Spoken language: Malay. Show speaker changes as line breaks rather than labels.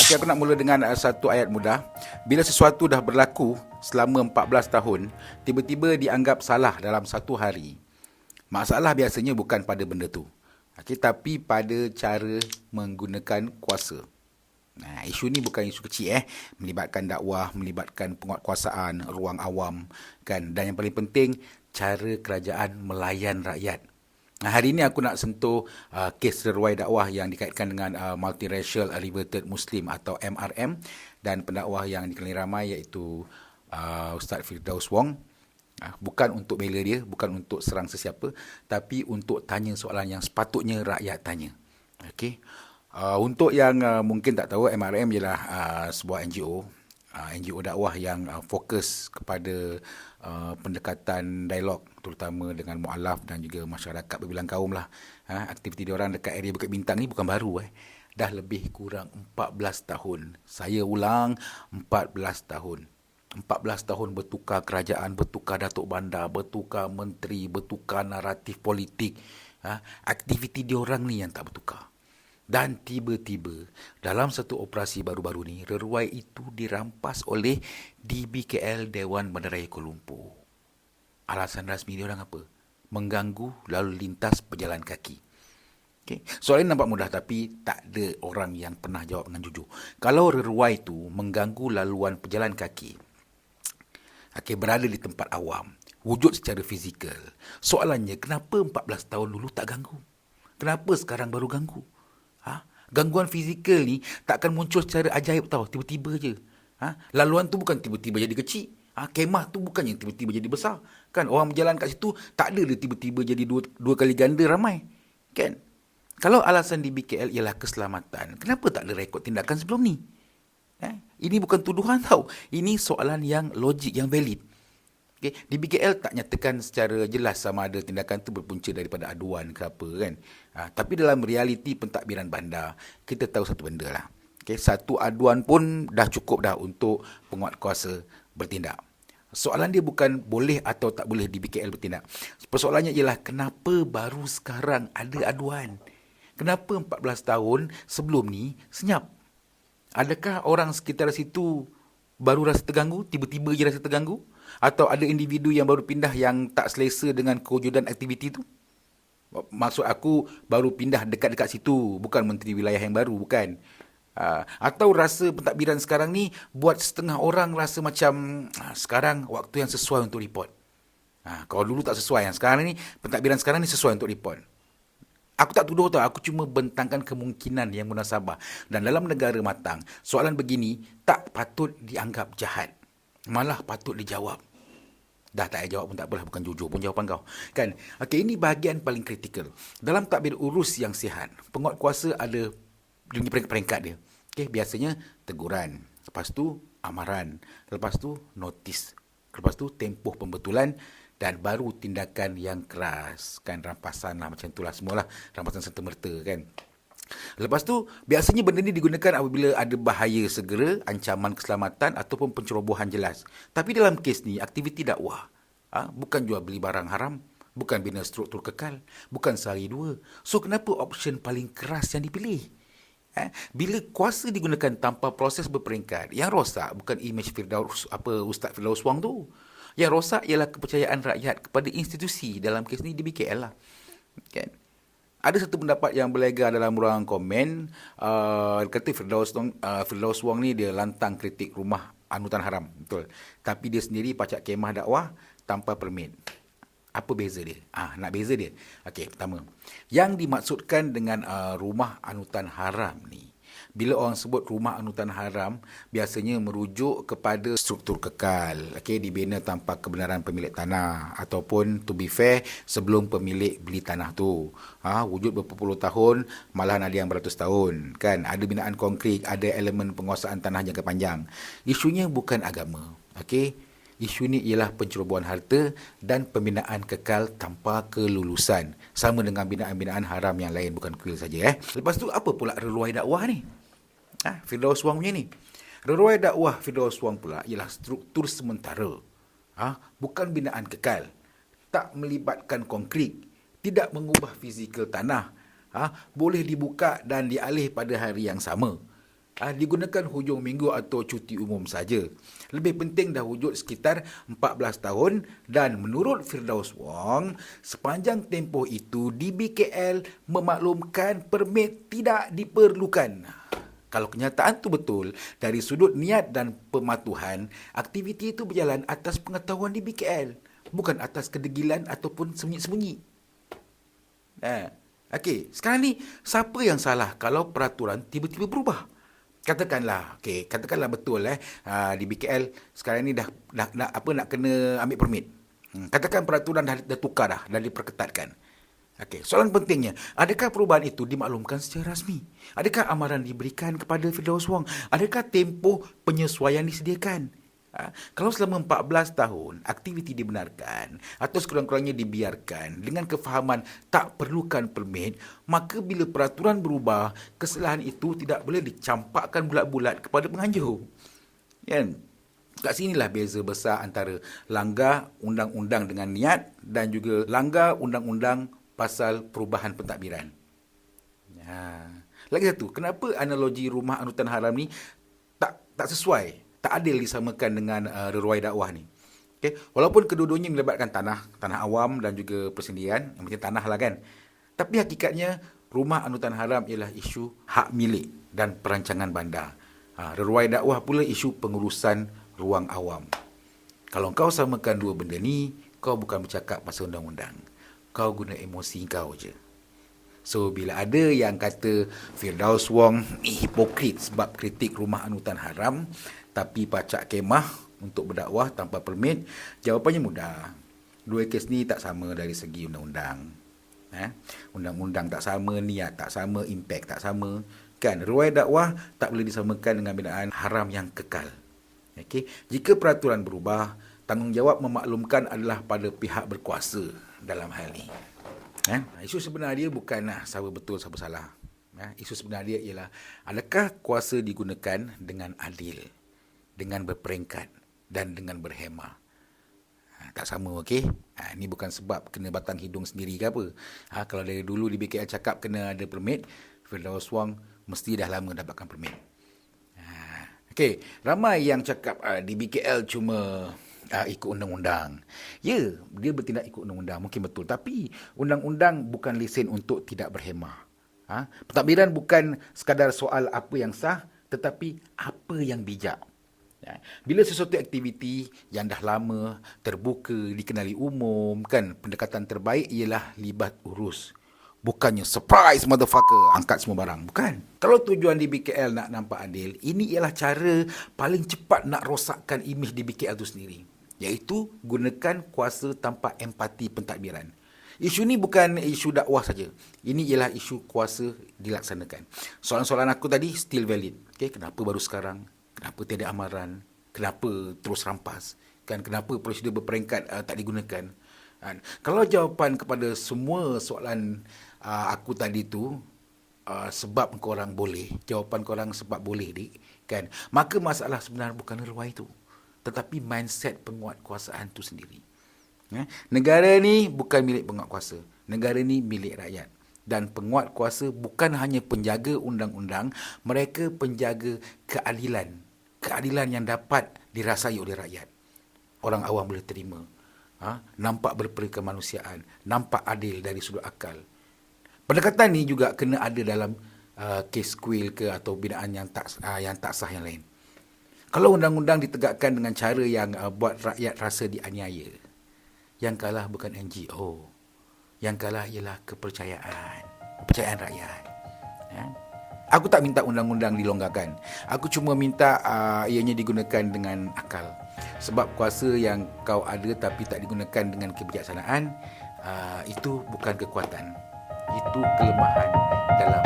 Okay, aku nak mula dengan satu ayat mudah. Bila sesuatu dah berlaku selama 14 tahun, tiba-tiba dianggap salah dalam satu hari. Masalah biasanya bukan pada benda tu. Okay, tapi pada cara menggunakan kuasa. Nah, isu ni bukan isu kecil melibatkan dakwah, melibatkan penguatkuasaan, ruang awam kan, dan yang paling penting cara kerajaan melayan rakyat. Nah, hari ini aku nak sentuh kes reruai dakwah yang dikaitkan dengan Multiracial Elevated Muslim atau MRM, dan pendakwah yang dikenali ramai iaitu Ustaz Firdaus Wong. Bukan untuk bela dia, bukan untuk serang sesiapa, tapi untuk tanya soalan yang sepatutnya rakyat tanya. Okey. Untuk yang mungkin tak tahu, MRM ialah sebuah NGO, NGO dakwah yang fokus kepada pendekatan dialog terutama dengan mualaf dan juga masyarakat berbilang kaum lah. Aktiviti diorang dekat area Bukit Bintang ni bukan baru dah lebih kurang 14 tahun. Saya ulang, 14 tahun. 14 tahun bertukar kerajaan, bertukar datuk bandar, bertukar menteri, bertukar naratif politik. Aktiviti diorang ni yang tak bertukar. Dan tiba-tiba dalam satu operasi baru-baru ni, reruai itu dirampas oleh DBKL Dewan Bandaraya Kuala Lumpur. Alasan rasmi dia orang apa? Mengganggu lalu lintas pejalan kaki. Okay. Soalan nampak mudah tapi tak ada orang yang pernah jawab dengan jujur. Kalau reruai itu mengganggu laluan pejalan kaki, berada di tempat awam, wujud secara fizikal, soalannya kenapa 14 tahun dulu tak ganggu? Kenapa sekarang baru ganggu? Gangguan fizikal ni tak akan muncul secara ajaib tau, tiba-tiba je. Laluan tu bukan tiba-tiba jadi kecil. Kemah tu bukan yang tiba-tiba jadi besar. Kan orang berjalan kat situ tak ada dia tiba-tiba jadi dua kali ganda ramai. Kan? Kalau alasan di BKL ialah keselamatan, kenapa tak ada rekod tindakan sebelum ni? Ini bukan tuduhan tau. Ini soalan yang logik, yang valid. Okay. Di BKL tak nyatakan secara jelas sama ada tindakan itu berpunca daripada aduan ke apa kan. Tapi dalam realiti pentadbiran bandar, kita tahu satu benda lah. Okay. Satu aduan pun dah cukup dah untuk penguatkuasa bertindak. Soalan dia bukan boleh atau tak boleh di BKL bertindak. Persoalannya ialah kenapa baru sekarang ada aduan? Kenapa 14 tahun sebelum ni senyap? Adakah orang sekitar situ baru rasa terganggu, tiba-tiba je rasa terganggu? Atau ada individu yang baru pindah yang tak selesa dengan kewujudan aktiviti tu? Maksud aku baru pindah dekat-dekat situ, bukan menteri wilayah yang baru, bukan. Atau rasa pentadbiran sekarang ni buat setengah orang rasa macam sekarang waktu yang sesuai untuk report. Kalau dulu tak sesuai, yang sekarang ni pentadbiran sekarang ni sesuai untuk report. Aku tak tuduh tau, aku cuma bentangkan kemungkinan yang munasabah. Dan dalam negara matang, soalan begini tak patut dianggap jahat. Malah patut dijawab. Dah tak payah jawab pun tak apalah, bukan jujur pun jawapan kau. Kan? Okey, ini bahagian paling kritikal. Dalam tadbir urus yang sihat, penguatkuasa ada peringkat-peringkat dia. Okey, biasanya teguran, lepas tu amaran, lepas tu notis, lepas tu tempoh pembetulan, dan baru tindakan yang keras. Kan, rampasan lah macam itulah semualah, rampasan serta-merta kan. Lepas tu, biasanya benda ni digunakan apabila ada bahaya segera, ancaman keselamatan ataupun pencerobohan jelas. Tapi dalam kes ni, aktiviti dakwah, bukan jual beli barang haram, bukan bina struktur kekal, bukan sehari dua. So, kenapa option paling keras yang dipilih? Bila kuasa digunakan tanpa proses berperingkat, yang rosak bukan imej Ustaz Firdaus Wong tu. Yang rosak ialah kepercayaan rakyat kepada institusi, dalam kes ni di BKL lah. Kan? Ada satu pendapat yang berlegar dalam ruangan komen, kata Firdaus Wong ni dia lantang kritik rumah anutan haram, betul. Tapi dia sendiri pacak kemah dakwah tanpa permit. Apa beza dia? Nak beza dia. Okey, pertama, yang dimaksudkan dengan rumah anutan haram ni, bila orang sebut rumah anutan haram, biasanya merujuk kepada struktur kekal, dibina tanpa kebenaran pemilik tanah, ataupun to be fair, sebelum pemilik beli tanah tu. Wujud berpuluh tahun, malahan ada yang beratus tahun. Kan? Ada binaan konkret, ada elemen penguasaan tanah jangka panjang. Isunya bukan agama. Isu ni ialah pencerobohan harta dan pembinaan kekal tanpa kelulusan. Sama dengan binaan-binaan haram yang lain, bukan kuil saja. Lepas tu, apa pula reruai dakwah ni? Firdaus Wong punya ni. Reruai dakwah Firdaus Wong pula ialah struktur sementara. Bukan binaan kekal. Tak melibatkan konkret. Tidak mengubah fizikal tanah. Boleh dibuka dan dialih pada hari yang sama. digunakan hujung minggu atau cuti umum saja. Lebih penting dah wujud sekitar 14 tahun dan menurut Firdaus Wong, sepanjang tempoh itu di BKL memaklumkan permit tidak diperlukan. Kalau kenyataan tu betul, dari sudut niat dan pematuhan, aktiviti itu berjalan atas pengetahuan di BKL, bukan atas kedegilan ataupun sembunyi-sembunyi. Okey, sekarang ni siapa yang salah kalau peraturan tiba-tiba berubah? Katakanlah betul di BKL sekarang ni dah nak kena ambil permit. Katakan peraturan dah tukar dah diperketatkan. Okey, soalan pentingnya, adakah perubahan itu dimaklumkan secara rasmi? Adakah amaran diberikan kepada Firdaus Wong? Adakah tempoh penyesuaian disediakan? Kalau selama 14 tahun aktiviti dibenarkan atau sekurang-kurangnya dibiarkan dengan kefahaman tak perlukan permit, maka bila peraturan berubah, kesalahan itu tidak boleh dicampakkan bulat-bulat kepada penganjur. Kan? Kat sinilah beza besar antara langgar undang-undang dengan niat dan juga langgar undang-undang pasal perubahan pentadbiran. Lagi satu, kenapa analogi rumah anutan haram ni tak sesuai, tak adil disamakan dengan reruai dakwah ni? Okay? Walaupun kedua-duanya melibatkan tanah awam dan juga persendirian, yang penting tanah lah kan. Tapi hakikatnya, rumah anutan haram ialah isu hak milik dan perancangan bandar. Reruai dakwah pula isu pengurusan ruang awam. Kalau kau samakan dua benda ni, kau bukan bercakap pasal undang-undang. Kau guna emosi kau je. So, bila ada yang kata Firdaus Wong ni hipokrit sebab kritik rumah anutan haram, tapi pacak kemah untuk berdakwah tanpa permit, jawapannya mudah. Dua kes ni tak sama dari segi undang-undang. Undang-undang tak sama, niat tak sama, impact tak sama. Kan, ruai dakwah tak boleh disamakan dengan binaan haram yang kekal. Okay? Jika peraturan berubah, tanggungjawab memaklumkan adalah pada pihak berkuasa dalam hal ini. Isu sebenar dia bukan siapa betul, siapa salah. Isu sebenar dia ialah, adakah kuasa digunakan dengan adil, dengan berperingkat dan dengan berhemah? Tak sama, okey? Ini bukan sebab kena batang hidung sendiri ke apa. Kalau dari dulu di BKL cakap kena ada permit, Firdaus Wong mesti dah lama dapatkan permit. Okey, ramai yang cakap di BKL cuma ikut undang-undang. Ya, dia bertindak ikut undang-undang, mungkin betul. Tapi undang-undang bukan lesen untuk tidak berhemah. Pentadbiran bukan sekadar soal apa yang sah, tetapi apa yang bijak. Bila sesuatu aktiviti yang dah lama, terbuka, dikenali umum, kan, pendekatan terbaik ialah libat urus. Bukannya surprise motherfucker, angkat semua barang. Bukan. Kalau tujuan di BKL nak nampak adil, ini ialah cara paling cepat nak rosakkan imej di BKL tu sendiri. Iaitu gunakan kuasa tanpa empati pentadbiran. Isu ni bukan isu dakwah saja. Ini ialah isu kuasa dilaksanakan. Soalan-soalan aku tadi still valid. Okay, kenapa baru sekarang? Kenapa tiada amaran? Kenapa terus rampas? Kan, kenapa prosedur berperingkat tak digunakan? Kalau jawapan kepada semua soalan aku tadi tu sebab korang boleh, jawapan korang sebab boleh kan, maka masalah sebenar bukan reruai itu, tetapi mindset penguatkuasaan tu sendiri. Negara ni bukan milik penguatkuasa, negara ni milik rakyat. Dan penguatkuasa bukan hanya penjaga undang-undang, mereka penjaga keadilan. Keadilan yang dapat dirasai oleh rakyat. Orang awam boleh terima. Nampak berperkemanusiaan, nampak adil dari sudut akal. Pendekatan ni juga kena ada dalam kes kuil ke atau binaan yang tak sah yang lain. Kalau undang-undang ditegakkan dengan cara yang buat rakyat rasa dianiaya, yang kalah bukan NGO, yang kalah ialah kepercayaan rakyat. Aku tak minta undang-undang dilonggarkan. Aku cuma minta ianya digunakan dengan akal. Sebab kuasa yang kau ada tapi tak digunakan dengan kebijaksanaan, itu bukan kekuatan. Itu kelemahan dalam